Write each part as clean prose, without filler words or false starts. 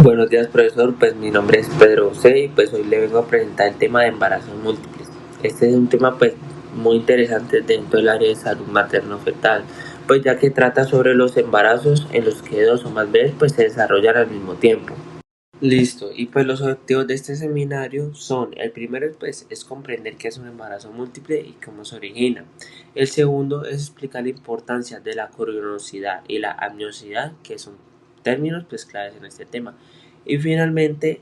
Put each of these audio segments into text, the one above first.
Buenos días, profesor. Pues mi nombre es Pedro José y pues hoy le vengo a presentar el tema de embarazos múltiples. Este es un tema pues muy interesante dentro del área de salud materno-fetal, pues ya que trata sobre los embarazos en los que dos o más bebés pues se desarrollan al mismo tiempo. Listo, y pues los objetivos de este seminario son, el primero pues es comprender qué es un embarazo múltiple y cómo se origina. El segundo es explicar la importancia de la corionosidad y la amniosidad, que son términos pues claves en este tema. Y finalmente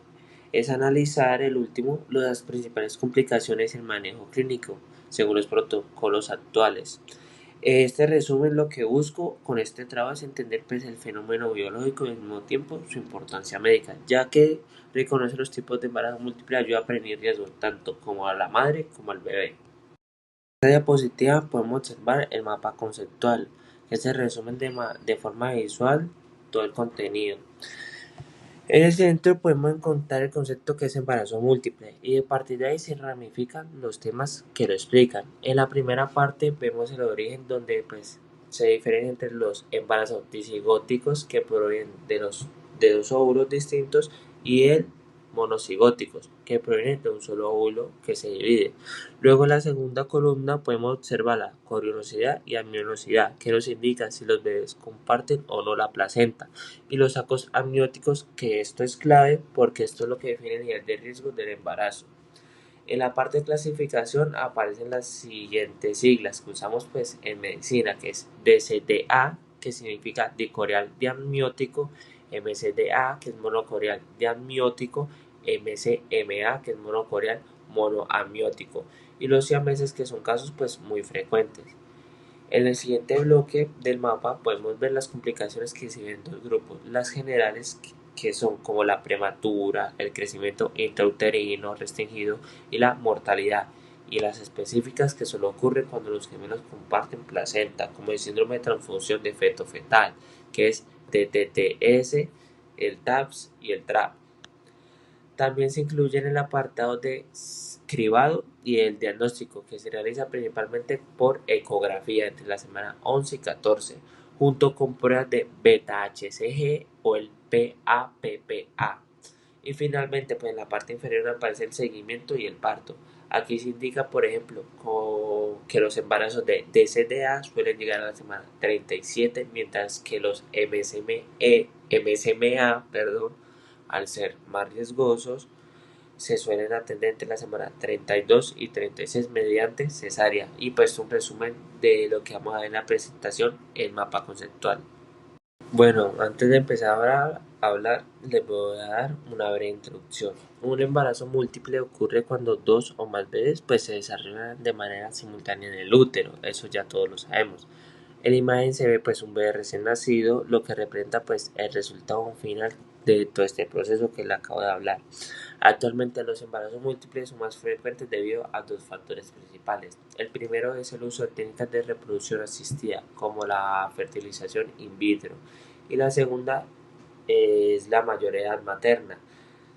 es analizar el último, las principales complicaciones en manejo clínico, según los protocolos actuales. Este resumen lo que busco con este trabajo es entender pues, el fenómeno biológico y al mismo tiempo su importancia médica, ya que reconocer los tipos de embarazo múltiple ayuda a prevenir riesgos tanto como a la madre como al bebé. En esta diapositiva podemos observar el mapa conceptual, que se resumen de forma visual todo el contenido. En el centro podemos encontrar el concepto que es embarazo múltiple y a partir de ahí se ramifican los temas que lo explican. En la primera parte vemos el origen donde pues se diferencian entre los embarazos disigóticos que provienen de dos óvulos distintos y el monocigóticos que provienen de un solo óvulo que se divide. Luego en la segunda columna podemos observar la corionosidad y amniosidad que nos indican si los bebés comparten o no la placenta y los sacos amnióticos, que esto es clave porque esto es lo que define el nivel de riesgo del embarazo. En la parte de clasificación aparecen las siguientes siglas que usamos pues en medicina, que es DCDA, que significa dicorial diamniótico, MCDA, que es monocorial diamniótico, MCMA, que es monocorial monoamniótico, y los siameses, que son casos pues muy frecuentes. En el siguiente bloque del mapa podemos ver las complicaciones que se ven en dos grupos, las generales que son como la prematura, el crecimiento intrauterino restringido y la mortalidad, y las específicas que solo ocurren cuando los gemelos comparten placenta, como el síndrome de transfusión de feto-fetal, que es TTTS, el TAPS y el TRAP. También se incluye en el apartado de cribado y el diagnóstico, que se realiza principalmente por ecografía entre la semana 11 y 14, junto con pruebas de beta-HCG o el PAPPA. Y finalmente, pues en la parte inferior aparece el seguimiento y el parto. Aquí se indica, por ejemplo, que los embarazos de DCDA suelen llegar a la semana 37, mientras que los MSMA, al ser más riesgosos, se suelen atender entre la semana 32 y 36 mediante cesárea. Y pues un resumen de lo que vamos a ver en la presentación, el mapa conceptual. Bueno, antes de empezar a hablar, les voy a dar una breve introducción. Un embarazo múltiple ocurre cuando dos o más bebés pues, se desarrollan de manera simultánea en el útero, eso ya todos lo sabemos. En la imagen se ve pues un bebé recién nacido, lo que representa pues el resultado final de todo este proceso que le acabo de hablar. Actualmente los embarazos múltiples son más frecuentes debido a dos factores principales. El primero es el uso de técnicas de reproducción asistida, como la fertilización in vitro, y la segunda es la mayor edad materna.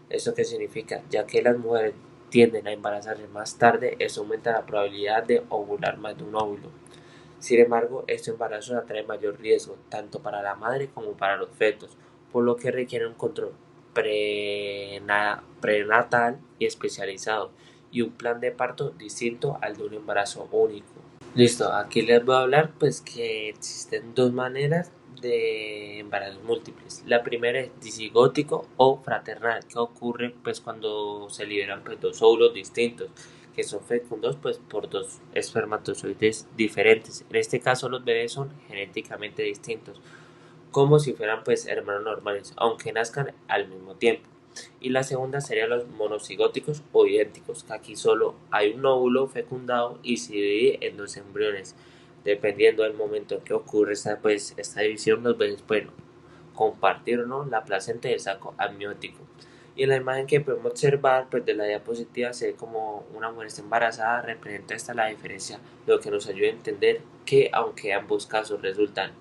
¿Eso qué significa? Ya que las mujeres tienden a embarazarse más tarde, eso aumenta la probabilidad de ovular más de un óvulo. Sin embargo, este embarazo atrae mayor riesgo tanto para la madre como para los fetos, por lo que requiere un control prenatal y especializado y un plan de parto distinto al de un embarazo único. Listo, aquí les voy a hablar pues que existen dos maneras de embarazos múltiples. La primera es disigótico o fraternal, que ocurre pues cuando se liberan pues dos óvulos distintos que son fecundados pues por dos espermatozoides diferentes. En este caso los bebés son genéticamente distintos, como si fueran pues hermanos normales, aunque nazcan al mismo tiempo. Y la segunda sería los monocigóticos o idénticos, que aquí solo hay un óvulo fecundado y se divide en dos embriones. Dependiendo del momento en que ocurre esta división, los bebés pueden compartir o no la placenta y el saco amniótico. Y en la imagen que podemos observar pues de la diapositiva se ve como una mujer está embarazada, representa esta la diferencia, lo que nos ayuda a entender que aunque ambos casos resultan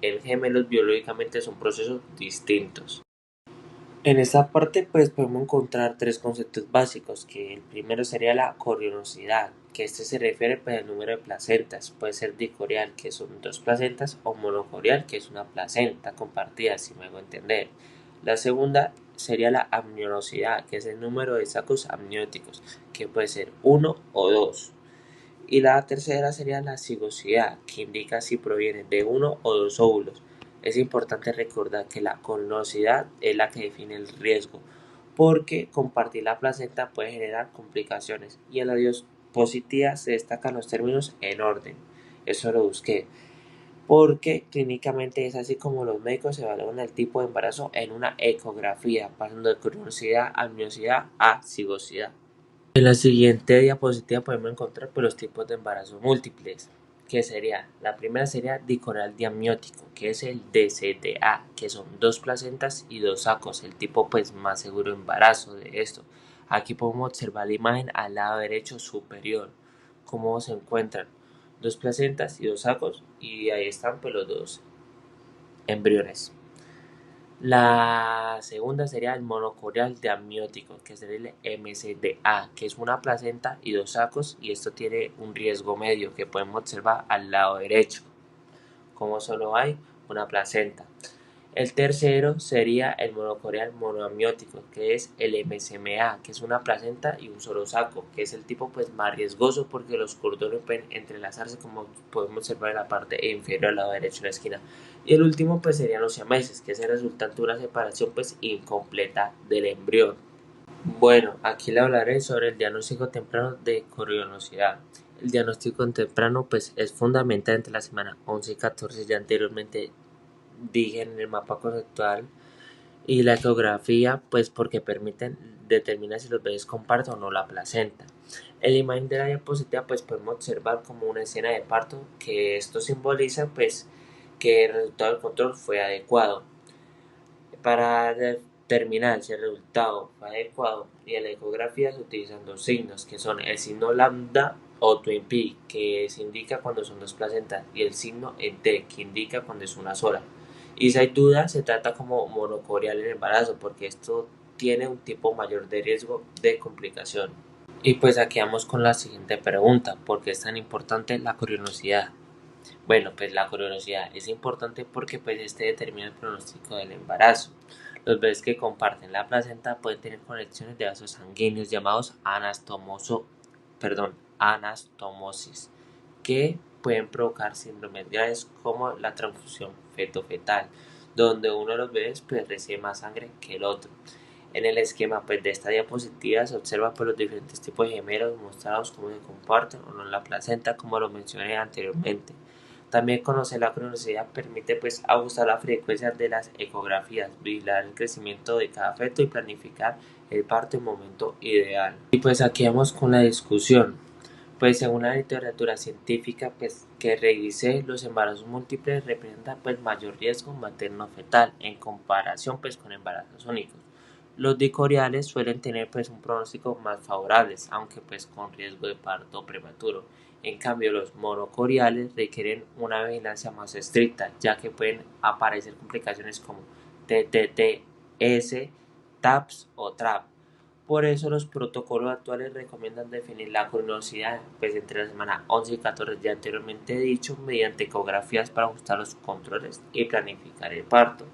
en gemelos, biológicamente son procesos distintos. En esta parte pues podemos encontrar tres conceptos básicos, que el primero sería la corionosidad, que este se refiere pues al número de placentas, puede ser dicorial, que son dos placentas, o monocorial, que es una placenta compartida, si me hago entender. La segunda sería la amniosidad, que es el número de sacos amnióticos, que puede ser 1 o 2. Y la tercera sería la cigosidad, que indica si proviene de 1 o 2 óvulos. Es importante recordar que la colosidad es la que define el riesgo, porque compartir la placenta puede generar complicaciones. Y en la dispositiva se destacan los términos en orden. Eso lo busqué. Porque clínicamente es así como los médicos evalúan el tipo de embarazo en una ecografía, pasando de colosidad, amniosidad a cigosidad. En la siguiente diapositiva podemos encontrar pues, los tipos de embarazo múltiples, que sería, la primera sería dicoral diamniótico, que es el DCTA, que son 2 placentas y 2 sacos, el tipo pues más seguro de embarazo de esto. Aquí podemos observar la imagen al lado derecho superior, cómo se encuentran 2 placentas y 2 sacos, y ahí están pues los 2 embriones. La segunda sería el monocorial diamniótico, que sería el MCDA, que es una placenta y 2 sacos, y esto tiene un riesgo medio que podemos observar al lado derecho, como solo hay una placenta. El tercero sería el monocorial monoamniótico, que es el MCMA, que es una placenta y un solo saco, que es el tipo pues más riesgoso porque los cordones pueden entrelazarse, como podemos observar en la parte inferior al lado derecho de la esquina. Y el último pues serían los siameses, que es el resultante de una separación pues incompleta del embrión. Bueno, aquí le hablaré sobre el diagnóstico temprano de corionosidad. El diagnóstico temprano pues es fundamental entre la semana 11 y 14, ya anteriormente dije en el mapa conceptual, y la ecografía pues porque permiten determinar si los bebés comparten o no la placenta. En la imagen de la diapositiva pues podemos observar como una escena de parto, que esto simboliza pues que el resultado del control fue adecuado. Para determinar si el resultado fue adecuado y en la ecografía se utilizan dos signos, que son el signo lambda o twin P, que se indica cuando son dos placentas, y el signo T, que indica cuando es una sola. Y si hay duda, se trata como monocorial en el embarazo, porque esto tiene un tipo mayor de riesgo de complicación. Y pues aquí vamos con la siguiente pregunta: ¿por qué es tan importante la curiosidad? Bueno, pues la curiosidad es importante porque pues este determina el pronóstico del embarazo. Los bebés que comparten la placenta pueden tener conexiones de vasos sanguíneos llamados anastomosis, que pueden provocar síndromes graves como la transfusión feto-fetal, donde uno de los bebés pues recibe más sangre que el otro. En el esquema pues, de esta diapositiva se observa pues, los diferentes tipos de gemelos mostrados cómo se comparten o no la placenta, como lo mencioné anteriormente. También conocer la cronocidad permite pues ajustar la frecuencia de las ecografías, vigilar el crecimiento de cada feto y planificar el parto en momento ideal. Y pues aquí vamos con la discusión. Pues según la literatura científica pues, que revisé, los embarazos múltiples representan pues mayor riesgo materno-fetal en comparación pues con embarazos únicos. Los dicoriales suelen tener pues un pronóstico más favorable, aunque pues con riesgo de parto prematuro. En cambio, los monocoriales requieren una vigilancia más estricta, ya que pueden aparecer complicaciones como TTTS, TAPS o TRAP. Por eso los protocolos actuales recomiendan definir la cronosidad pues, entre la semana 11 y 14 ya anteriormente dicho, mediante ecografías para ajustar los controles y planificar el parto.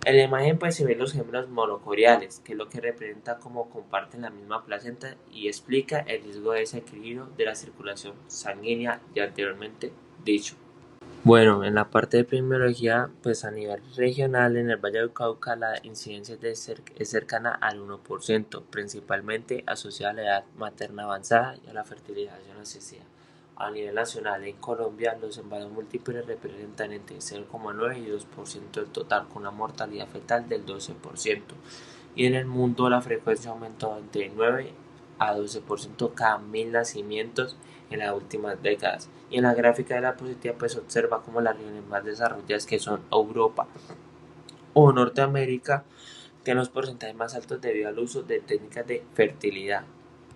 En la imagen pues se ven los gemelos monocoriales, que es lo que representa cómo comparten la misma placenta y explica el riesgo de desequilibrio de la circulación sanguínea ya anteriormente dicho. Bueno, en la parte de epidemiología, pues a nivel regional en el Valle del Cauca la incidencia es cercana al 1%, principalmente asociada a la edad materna avanzada y a la fertilización asistida. A nivel nacional, en Colombia, los embarazos múltiples representan entre 0,9 y 2% del total, con una mortalidad fetal del 12%. Y en el mundo la frecuencia aumentó entre 9 a 12% cada 1000 nacimientos en las últimas décadas. Y en la gráfica de la diapositiva pues observa como las regiones más desarrolladas, que son Europa o Norteamérica, tienen los porcentajes más altos debido al uso de técnicas de fertilidad.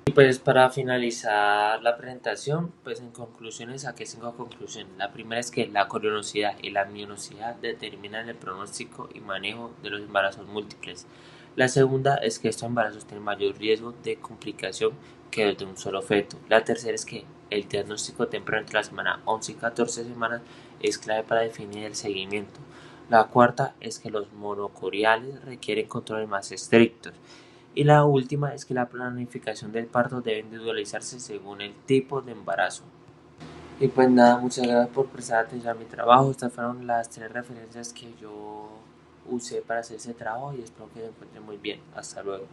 Y pues para finalizar la presentación, pues en conclusiones saqué 5 conclusiones. La primera es que la corionosidad y la amniosidad determinan el pronóstico y manejo de los embarazos múltiples. La segunda es que estos embarazos tienen mayor riesgo de complicación que el de un solo feto. La tercera es que el diagnóstico temprano entre la semana 11 y 14 semanas es clave para definir el seguimiento. La cuarta es que los monocoriales requieren controles más estrictos. Y la última es que la planificación del parto debe individualizarse según el tipo de embarazo. Y pues nada, muchas gracias por prestar atención a mi trabajo. Estas fueron las 3 referencias que yo usé para hacer ese trabajo y espero que se encuentren muy bien. Hasta luego.